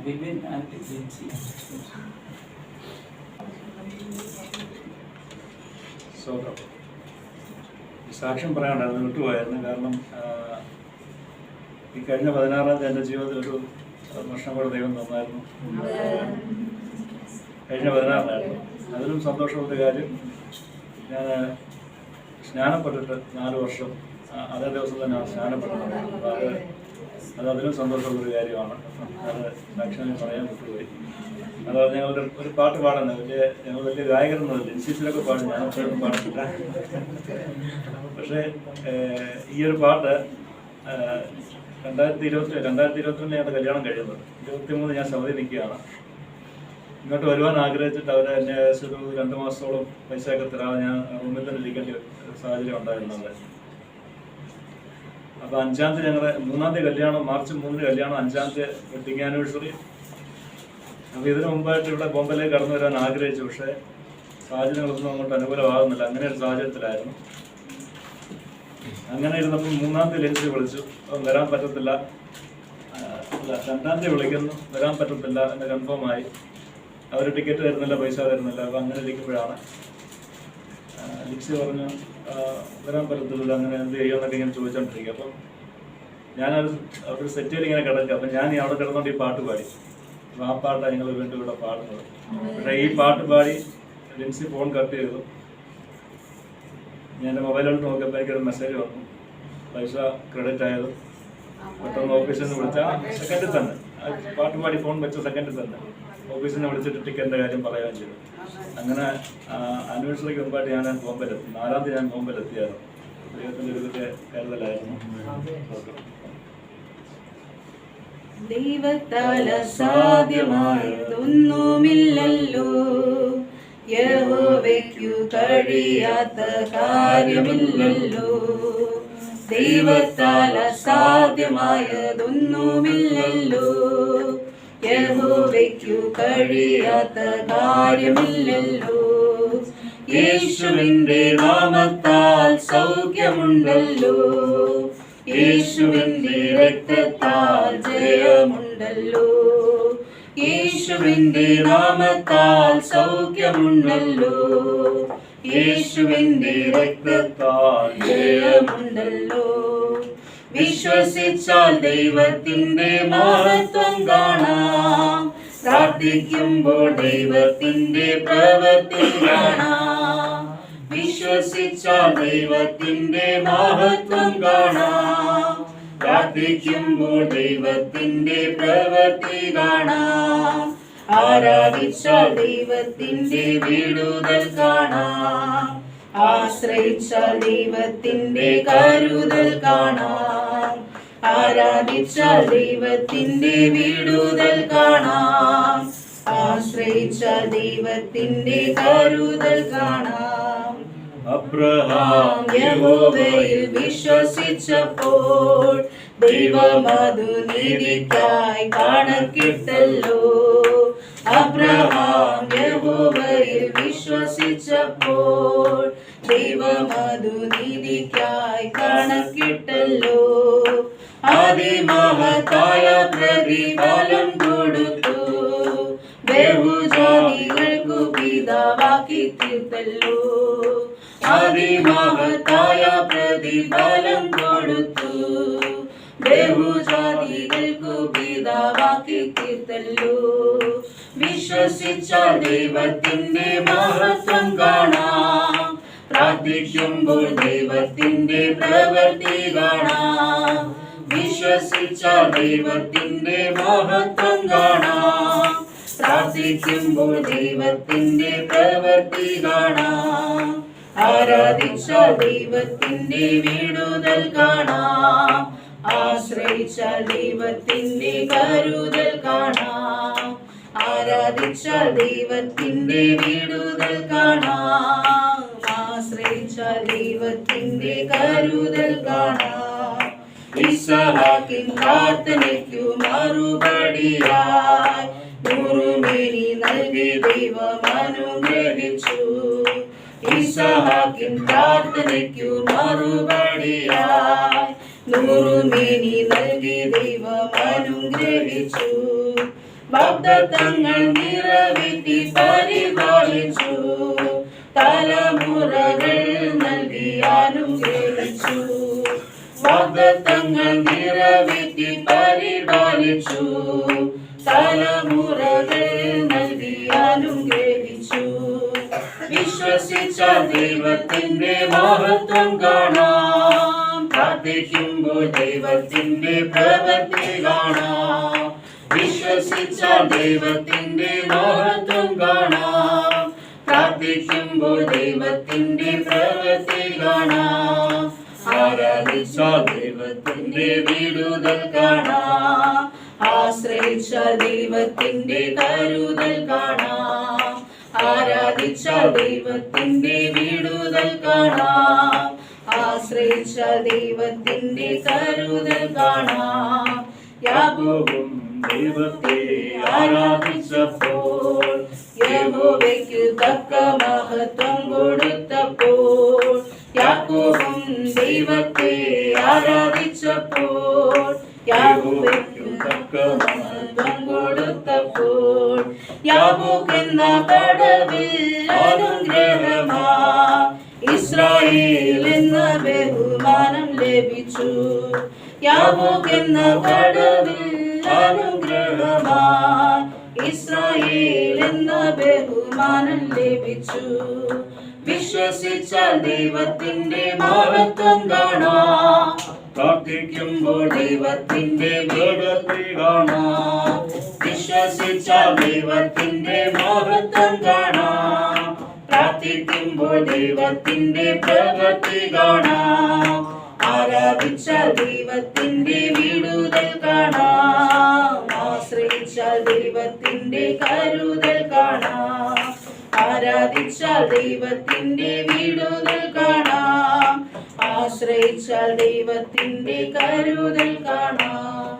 Vipin and Jincy. സാക്ഷ്യം പറയാനുണ്ടായിരുന്നു, വിട്ടുപോയായിരുന്നു. കാരണം ഈ കഴിഞ്ഞ 16-ാം തീയതി എൻ്റെ ജീവിതത്തിലൊരു വർഷം കൂടെ ദൈവം തന്നായിരുന്നു. കഴിഞ്ഞ 16-നായിരുന്നു. അതിലും സന്തോഷമുള്ള കാര്യം, ഞാൻ സ്നാനപ്പെട്ടിട്ട് 4 വർഷം അതേ ദിവസം തന്നെ സ്നാനപ്പെട്ടത്. അപ്പോൾ അതിലും സന്തോഷമുള്ളൊരു കാര്യമാണ്. അത് സാക്ഷ്യം പറയാൻ വിട്ടുപോയി. അതുപോലെ ഞങ്ങളൊരു പാട്ട് പാടുന്നത് ഞങ്ങൾ വലിയ ഗായകരൊന്നുമില്ല, ഇൻസ്റ്റിറ്റ്യൂട്ടിലൊക്കെ പാടും, ഞാൻ അപ്പോഴൊന്നും പാടില്ല. പക്ഷേ ഈ ഒരു പാട്ട് 2022 ഞങ്ങളുടെ കല്യാണം കഴിയുന്നത്. 23 ഞാൻ സൗദി നിൽക്കുകയാണ്. ഇങ്ങോട്ട് വരുവാൻ ആഗ്രഹിച്ചിട്ട് അവർ എന്നെ ഒരു 2 മാസത്തോളം പൈസയൊക്കെ തരാതെ ഞാൻ റൂമിൽ തന്നെ ഇരിക്കേണ്ട സാഹചര്യം ഉണ്ടായിരുന്നത്. അപ്പോൾ 5-ാം തീയതി ഞങ്ങളുടെ 3-ാം തീയതി കല്യാണം, മാർച്ച് 3-ന് കല്യാണം, 5-ാം തീയതി വെഡിങ് ആനിവേഴ്സറി. അപ്പോൾ ഇതിനു മുമ്പായിട്ട് ഇവിടെ ബോംബെയിലേക്ക് കടന്നു വരാൻ ആഗ്രഹിച്ചു. പക്ഷേ സാഹചര്യങ്ങളൊന്നും അങ്ങോട്ട് അനുകൂലമാകുന്നില്ല. അങ്ങനെ ഒരു സാഹചര്യത്തിലായിരുന്നു. അങ്ങനെ ഇരുന്നപ്പോൾ 3-ാം തീയതി ലെൻസ് വിളിച്ചു, വരാൻ പറ്റത്തില്ല. 2-ാം തീയതി വിളിക്കുന്നു, വരാൻ പറ്റത്തില്ല എന്ന് കൺഫേമായി. അവർ ടിക്കറ്റ് തരുന്നില്ല, പൈസ തരുന്നില്ല. അപ്പോൾ അങ്ങനെ ഇരിക്കുമ്പോഴാണ് ലിക്സി പറഞ്ഞു വരാൻ പറ്റത്തില്ല, അങ്ങനെ എന്ത് ചെയ്യുമെന്നൊക്കെ ഇങ്ങനെ ചോദിച്ചുകൊണ്ടിരിക്കുക. അപ്പം ഞാനത് ഒരു സെറ്റിൽ ഇങ്ങനെ കിടക്കുക. അപ്പം ഞാൻ അവിടെ കിടന്നുകൊണ്ട് ഈ പാട്ട് പാടി. അപ്പോൾ ആ പാട്ടാണ് ഞങ്ങൾ വീണ്ടും ഇവിടെ പാടുന്നത്. പക്ഷേ ഈ പാട്ട് പാടി ലിൻസി ഫോൺ കട്ട് ചെയ്തു. ഞാൻ എൻ്റെ മൊബൈലിലോട്ട് നോക്കിയപ്പോൾ എനിക്കൊരു മെസ്സേജ് വന്നു, പൈസ ക്രെഡിറ്റ് ആയത്. പെട്ടെന്ന് ഓഫീസിൽ നിന്ന് വിളിച്ചാൽ സെക്കൻഡിൽ തന്നെ, പാട്ട് പാടി ഫോൺ വെച്ച സെക്കൻഡിൽ തന്നെ ഓഫീസിൽ നിന്ന് വിളിച്ചിട്ട് ടിക്കറ്റിൻ്റെ കാര്യം പറയുകയും ചെയ്തു. അങ്ങനെ ആനിവേഴ്സറിക്ക് മുമ്പായിട്ട് ഞാൻ ബോംബെയിലെത്തി. 4-ാം തീയതി ഞാൻ ബോംബെയിലെത്തിയായിരുന്നു. ദൈവത്തിൻ്റെ ഒരു വലിയ കരുതലായിരുന്നു. ദൈവത്താൽ അസാധ്യമായതൊന്നുമില്ലല്ലോ, യഹോവയ്ക്കു കഴിയാത്ത കാര്യമില്ലല്ലോ. ദൈവത്താൽ അസാധ്യമായതൊന്നുമില്ലല്ലോ, യഹോവയ്ക്കു കഴിയാത്ത കാര്യമില്ലല്ലോ. യേശുവിന്റെ നാമത്താൽ സൗഖ്യമുണ്ടല്ലോ, യേശുവിന്റെ രക്തത്താൽ ജയമുണ്ടല്ലോ. യേശുവിന്റെ നാമത്താൽ സൗഖ്യമുണ്ടല്ലോ, യേശുവിന്റെ രക്തത്താൽ ജയമുണ്ടല്ലോ. വിശ്വസിച്ചാൽ ദൈവത്തിന്റെ മഹത്വം കാണാം, പ്രാർത്ഥിക്കുമ്പോൾ ദൈവത്തിന്റെ പ്രവൃത്തി കാണാം. വിശ്വസിച്ചാൽ ദൈവത്തിന്റെ മഹത്വം കാണാം, പ്രാർത്ഥിക്കുമ്പോൾ ദൈവത്തിന്റെ പ്രവൃത്തി കാണാം. ആരാധിച്ചാൽ ദൈവത്തിന്റെ വിടുതൽ കാണാം, ആശ്രയിച്ചാൽ ദൈവത്തിന്റെ കരുതൽ കാണാം. ആരാധിച്ചാൽ ദൈവത്തിന്റെ വിടുതൽ കാണാം, ആശ്രയിച്ചാൽ ദൈവത്തിന്റെ കരുതൽ കാണാം. അബ്രഹാം യഹോവയിൽ വിശ്വസിച്ചപ്പോൾ ദൈവം അതു നീതിക്കായി കണക്കിട്ടല്ലോ. അബ്രഹാം യഹോവയിൽ വിശ്വസിച്ചപ്പോൾ ദൈവം അതു നീതിക്കായി കണക്കിട്ടല്ലോ. അതിമഹത്തായ പ്രതിഫലം കൊടുത്തു, ബഹുജാതികൾക്കു പിതാവാക്കി തീർത്തല്ലോ. അതിമഹത്തായ പ്രതിഫലം കൊടുത്തു, ബഹുജാതികൾക്കു പിതാവാക്കി തീർത്തല്ലോ. വിശ്വസിച്ചാൽ ദൈവത്തിന്റെ മഹത്വം കാണാം, പ്രാർത്ഥിക്കുമ്പോൾ ദൈവത്തിന്റെ പ്രവൃത്തി കാണാം. വിശ്വസിച്ചാൽ ദൈവത്തിന്റെ മഹത്വം കാണാം, പ്രാർത്ഥിക്കുമ്പോൾ ദൈവത്തിന്റെ പ്രവൃത്തി കാണാം. ആരാധിച്ചാൽ ദൈവത്തിന്റെ വിടുതൽ കാണാം, ആശ്രയിച്ചാൽ ദൈവത്തിന്റെ കരുതൽ കാണാം. ആരാധിച്ചാൽ ദൈവത്തിന്റെ വിടുതൽ കാണാം, ആശ്രയിച്ചാൽ ദൈവത്തിന്റെ കരുതൽ കാണാം. ഇസ്ഹാക്കിൻ പ്രാർത്ഥനയ്ക്കു മറുപടിയായി നൂറുമേനി നൽകി ദൈവം അനുഗ്രഹിച്ചു. ഇസഹാക്കിൻ പ്രാർത്ഥനയ്ക്കു മറുപടിയായി 100 മേനി നൽകി ദൈവം അനുഗ്രഹിച്ചു. വാഗ്ദത്തങ്ങൾ നിറവേറ്റി പരിപാലിച്ചു. തലമുറകൾ നൽകി അനുഗ്രഹിച്ചു. വാഗ്ദത്തങ്ങൾ നിറവേറ്റി പരിപാലിച്ചു. തലമുറകൾ നൽകി അനുഗ്രഹിച്ചു. വിശ്വസിച്ച ദൈവത്തിന്റെ മഹത്വം കാണാം. പ്രാർത്ഥിക്കുമ്പോൾ ദൈവത്തിന്റെ പ്രവൃത്തി കാണാം. വിശ്വസിച്ച ദൈവത്തിന്റെ മഹത്വം കാണാം. പ്രാർത്ഥിക്കുമ്പോൾ ദൈവത്തിന്റെ പ്രവൃത്തി കാണാം. ആരാധിച്ച ദൈവത്തിന്റെ വിടുതൽ കാണാം. ആശ്രയിച്ച ദൈവത്തിന്റെ കരുതൽ കാണാം. ആരാധിച്ച ദൈവത്തിന്റെ വിടുതൽ കാണാം. ആശ്രയിച്ച ദൈവത്തിന്റെ കരുതൽ കാണാം. യാക്കോബും ദൈവത്തെ ആരാധിച്ചപ്പോൾ യഹോവയ്ക്ക് തക്ക മഹത്വം കൊടുത്തപ്പോൾ. യാക്കോബും ദൈവത്തെ ആരാധിച്ചപ്പോൾ യാക്കോബയ്ക്ക് തക്ക മഹത്വം കൊടുത്തപ്പോൾ. യാക്കോബ് എന്ന കടവിൽ അനുഗ്രഹമാ ഇസ്രായേൽ എന്ന ബഹുമാനം ലഭിച്ചു. യാക്കോബ് എന്ന കടവിൽ അനുഗ്രഹമായി ഇസ്രായേൽ എന്ന ബഹുമാനം ലഭിച്ചു. വിശ്വസിച്ച ദൈവത്തിന്റെ മഹത്വം കാണാം. പ്രാർത്ഥിക്കുമ്പോൾ ദൈവത്തിന്റെ പ്രവൃത്തി കാണാം. വിശ്വസിച്ച ദൈവത്തിന്റെ മഹത്വം കാണാം. പ്രാർത്ഥിക്കുമ്പോൾ ദൈവത്തിന്റെ പ്രവൃത്തി കാണാം. ആരാധിച്ച ദൈവത്തിന്റെ വിടുതൽ കാണാം. ആശ്രയിച്ച ദൈവത്തിന്റെ കരുതൽ കാണാം. ആരാധിച്ച ദൈവത്തിന്റെ വിടുതൽ കാണാം. ആശ്രയിച്ച ദൈവത്തിന്റെ കരുതൽ കാണാം.